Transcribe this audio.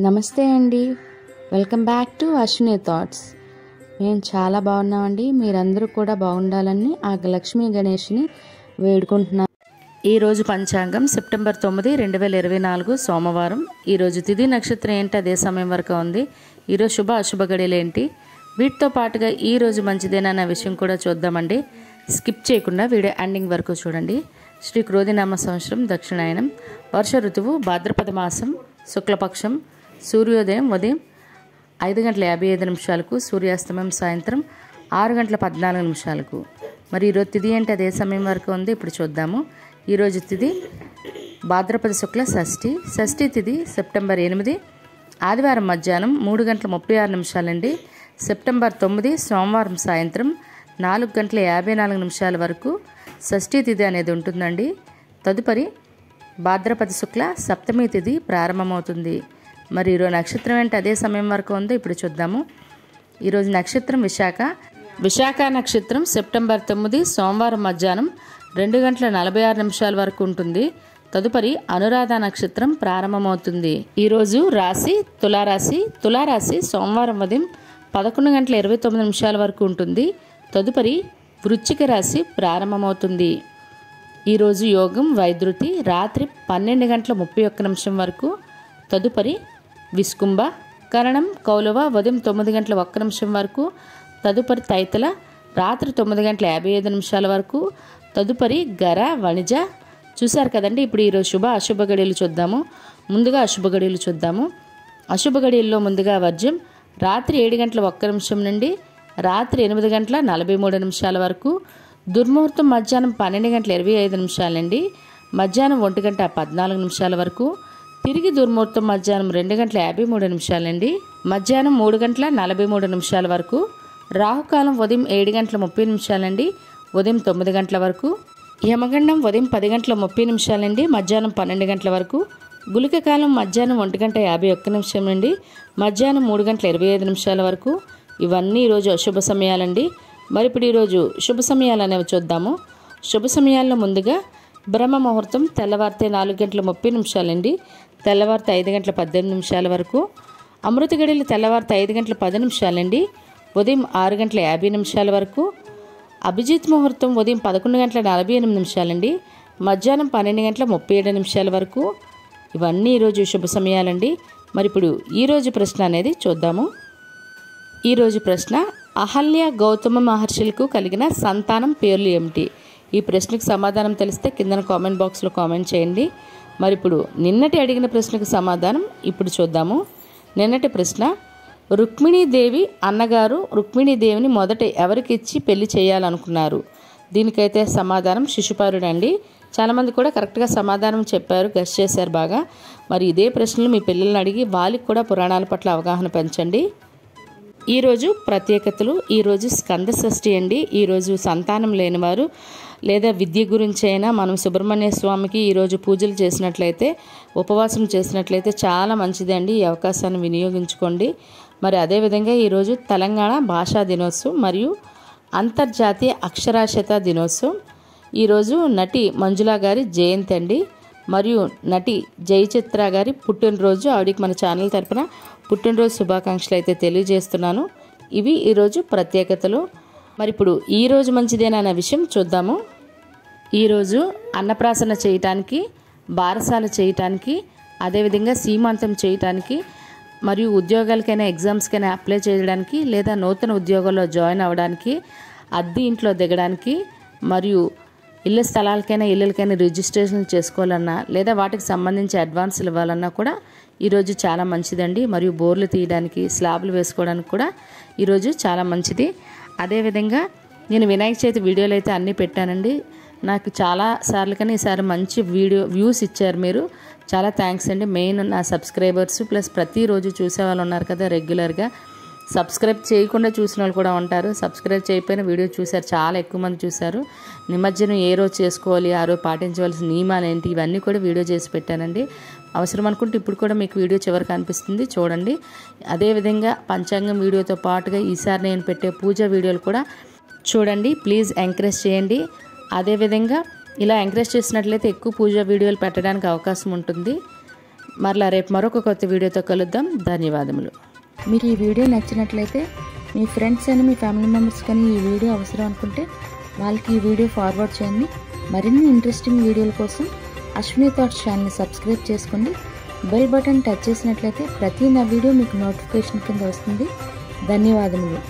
నమస్తే అండి. Welcome back to Ashwini thoughts. మేము చాలా బాగున్నామండి. మీరందరూ కూడా బాగుండాలని ఆ లక్ష్మీ గణేష్ని వేడుకుంటున్నాం. ఈరోజు పంచాంగం సెప్టెంబర్ 9, 2024 సోమవారం. ఈరోజు తిథి నక్షత్రం ఏంటి, అదే సమయం వరకు ఉంది. ఈరోజు శుభ అశుభ గడియలు ఏంటి, వీటితో పాటుగా ఈరోజు మంచిదేనన్న విషయం కూడా చూద్దామండి. స్కిప్ చేయకుండా వీడియో ఎండింగ్ వరకు చూడండి. శ్రీ క్రోధినామ సంవత్సరం దక్షిణాయనం, వర్ష ఋతువు, భాద్రపద మాసం, శుక్లపక్షం, సూర్యోదయం ఉదయం 5:55 సూర్యాస్తమయం సాయంత్రం 6:14 మరి ఈరోజు తిథి అంటే అదే సమయం వరకు ఉంది. ఇప్పుడు చూద్దాము. ఈరోజు తిథి భాద్రపద శుక్ల షష్ఠి. షష్ఠి తిథి సెప్టెంబర్ 8 ఆదివారం మధ్యాహ్నం 3:36 అండి. సెప్టెంబర్ 9 సోమవారం సాయంత్రం 4:54 వరకు షష్ఠి తిథి అనేది ఉంటుందండి. తదుపరి భాద్రపద శుక్ల సప్తమి తిథి ప్రారంభమవుతుంది. మరి ఈరోజు నక్షత్రం ఏంటి, అదే సమయం వరకు ఉందో ఇప్పుడు చూద్దాము. ఈరోజు నక్షత్రం విశాఖ. విశాఖ నక్షత్రం సెప్టెంబర్ 9 సోమవారం మధ్యాహ్నం 2:46 వరకు ఉంటుంది. తదుపరి అనురాధ నక్షత్రం ప్రారంభమవుతుంది. ఈరోజు రాశి తులారాశి. తులారాశి సోమవారం ఉదయం 11:29 వరకు ఉంటుంది. తదుపరి వృశ్చిక రాశి ప్రారంభమవుతుంది. ఈరోజు యోగం వైద్యుతి రాత్రి 12:31 వరకు. తదుపరి విస్కుంభ. కరణం కౌలవ ఉదయం 9:01 వరకు. తదుపరి తైతల రాత్రి 9:55 వరకు. తదుపరి గర వణిజ. చూశారు కదండి. ఇప్పుడు ఈరోజు శుభ అశుభ గడియలు చూద్దాము. ముందుగా అశుభ గడియలు చూద్దాము. అశుభ గడియల్లో ముందుగా వర్జ్యం రాత్రి 7:01 నుండి రాత్రి 8:43 వరకు. దుర్ముహూర్తం మధ్యాహ్నం 12:25 నుండి మధ్యాహ్నం 1:14 వరకు. తిరిగి దుర్ముహూర్తం మధ్యాహ్నం 2:53 నుండి మధ్యాహ్నం 3:43 వరకు. రాహుకాలం ఉదయం 7:30 నుండి ఉదయం 9 వరకు. యమగండం ఉదయం 10:30 నుండి మధ్యాహ్నం 12 వరకు. గుళిక కాలం మధ్యాహ్నం 1:51 నుండి మధ్యాహ్నం 3:25 వరకు. ఇవన్నీ ఈరోజు అశుభ సమయాలండి. మరి ఇప్పుడు ఈరోజు శుభ సమయాలు అనేవి చూద్దాము. శుభ సమయాల్లో ముందుగా బ్రహ్మ ముహూర్తం తెల్లవారితే 4:30 నుండి తెల్లవారితే 5:18 వరకు. అమృత గడియలు తెల్లవారితే 5:10 నుండి ఉదయం 6:50 వరకు. అభిజిత్ ముహూర్తం ఉదయం 11:48 నుండి మధ్యాహ్నం 12:37 వరకు. ఇవన్నీ ఈరోజు శుభ సమయాలండి. మరి ఇప్పుడు ఈరోజు ప్రశ్న అనేది చూద్దాము. ఈరోజు ప్రశ్న, అహల్య గౌతమ మహర్షులకు కలిగిన సంతానం పేర్లు ఏమిటి? ఈ ప్రశ్నకు సమాధానం తెలిస్తే కింద కామెంట్ బాక్స్లో కామెంట్ చేయండి. మరి ఇప్పుడు నిన్నటి అడిగిన ప్రశ్నకు సమాధానం ఇప్పుడు చూద్దాము. నిన్నటి ప్రశ్న, రుక్మిణీదేవి అన్నగారు రుక్మిణీదేవిని మొదట ఎవరికి ఇచ్చి పెళ్లి చేయాలనుకున్నారు? దీనికైతే సమాధానం శిశుపాలుడు అండి. చాలామంది కూడా కరెక్ట్గా సమాధానం చెప్పారు, గెస్ చేశారు బాగా. మరి ఇదే ప్రశ్నలు మీ పిల్లల్ని అడిగి వాళ్ళకి కూడా పురాణాల పట్ల అవగాహన పెంచండి. ఈరోజు ప్రత్యేకతలు. ఈరోజు స్కంద షష్ఠి అండి. ఈరోజు సంతానం లేనివారు లేదా విద్య గురించి అయినా మనం సుబ్రహ్మణ్య స్వామికి ఈరోజు పూజలు చేసినట్లయితే, ఉపవాసం చేసినట్లయితే చాలా మంచిదండి. ఈ అవకాశాన్ని వినియోగించుకోండి. మరి అదేవిధంగా ఈరోజు తెలంగాణ భాషా దినోత్సవం మరియు అంతర్జాతీయ అక్షరాస్యత దినోత్సవం. ఈరోజు నటి మంజులా గారి జయంతి అండి. మరియు నటి జయచిత్ర గారి పుట్టినరోజు. ఆవిడకి మన ఛానల్ తరపున పుట్టినరోజు శుభాకాంక్షలు అయితే తెలియజేస్తున్నాను. ఇవి ఈరోజు ప్రత్యేకతలు. మరి ఇప్పుడు ఈరోజు మంచిదేనా అనే విషయం చూద్దాము. ఈరోజు అన్నప్రాసన చేయటానికి, బారసాల చేయటానికి, అదేవిధంగా సీమంతం చేయటానికి, మరియు ఉద్యోగాలకైనా ఎగ్జామ్స్కైనా అప్లై చేయడానికి, లేదా నూతన ఉద్యోగాల్లో జాయిన్ అవ్వడానికి, అద్దె ఇంట్లో దిగడానికి, మరియు ఇళ్ళ స్థలాలకైనా ఇళ్ళకైనా రిజిస్ట్రేషన్ చేసుకోవాలన్నా, లేదా వాటికి సంబంధించి అడ్వాన్సులు ఇవ్వాలన్నా కూడా ఈరోజు చాలా మంచిదండి. మరియు బోర్లు తీయడానికి, స్లాబ్లు వేసుకోవడానికి కూడా ఈరోజు చాలా మంచిది. అదేవిధంగా నేను వినాయక చవితి వీడియోలు అయితే అన్నీ పెట్టానండి. నాకు చాలా సార్లు కానీ ఈసారి మంచి వ్యూస్ ఇచ్చారు మీరు. చాలా థ్యాంక్స్ అండి. మెయిన్ నా సబ్స్క్రైబర్స్ ప్లస్ ప్రతిరోజు చూసేవాళ్ళు ఉన్నారు కదా రెగ్యులర్గా. సబ్స్క్రైబ్ చేయకుండా చూసిన వాళ్ళు కూడా ఉంటారు. సబ్స్క్రైబ్ చేయకపోయిన వీడియో చూశారు, చాలా ఎక్కువ మంది చూశారు. నిమజ్జనం ఏ రోజు చేసుకోవాలి, ఆ రోజు పాటించవలసిన నియమాలు ఏంటి, ఇవన్నీ కూడా వీడియో చేసి పెట్టానండి. అవసరం అనుకుంటే ఇప్పుడు కూడా మీకు వీడియో చివరికి అనిపిస్తుంది, చూడండి. అదేవిధంగా పంచాంగం వీడియోతో పాటుగా ఈసారి నేను పెట్టే పూజ వీడియోలు కూడా చూడండి. ప్లీజ్ ఎంకరేజ్ చేయండి. అదేవిధంగా ఇలా ఎంకరేజ్ చేసినట్లయితే ఎక్కువ పూజ వీడియోలు పెట్టడానికి అవకాశం ఉంటుంది. మరలా రేపు మరొక కొత్త వీడియోతో కలుద్దాం. ధన్యవాదములు. మీకు ఈ వీడియో నచ్చినట్లయితే మీ ఫ్రెండ్స్ అని మీ ఫ్యామిలీ మెంబర్స్ కానీ ఈ వీడియో అవసరం అనుకుంటే వాళ్ళకి ఈ వీడియో ఫార్వర్డ్ చేయండి. మరిన్ని ఇంట్రెస్టింగ్ వీడియోల కోసం అశ్విని థాట్స్ ఛానల్ని సబ్స్క్రైబ్ చేసుకోండి. బెల్ బటన్ టచ్ చేసినట్లయితే ప్రతి నా వీడియో మీకు నోటిఫికేషన్ కింద వస్తుంది. ధన్యవాదములు.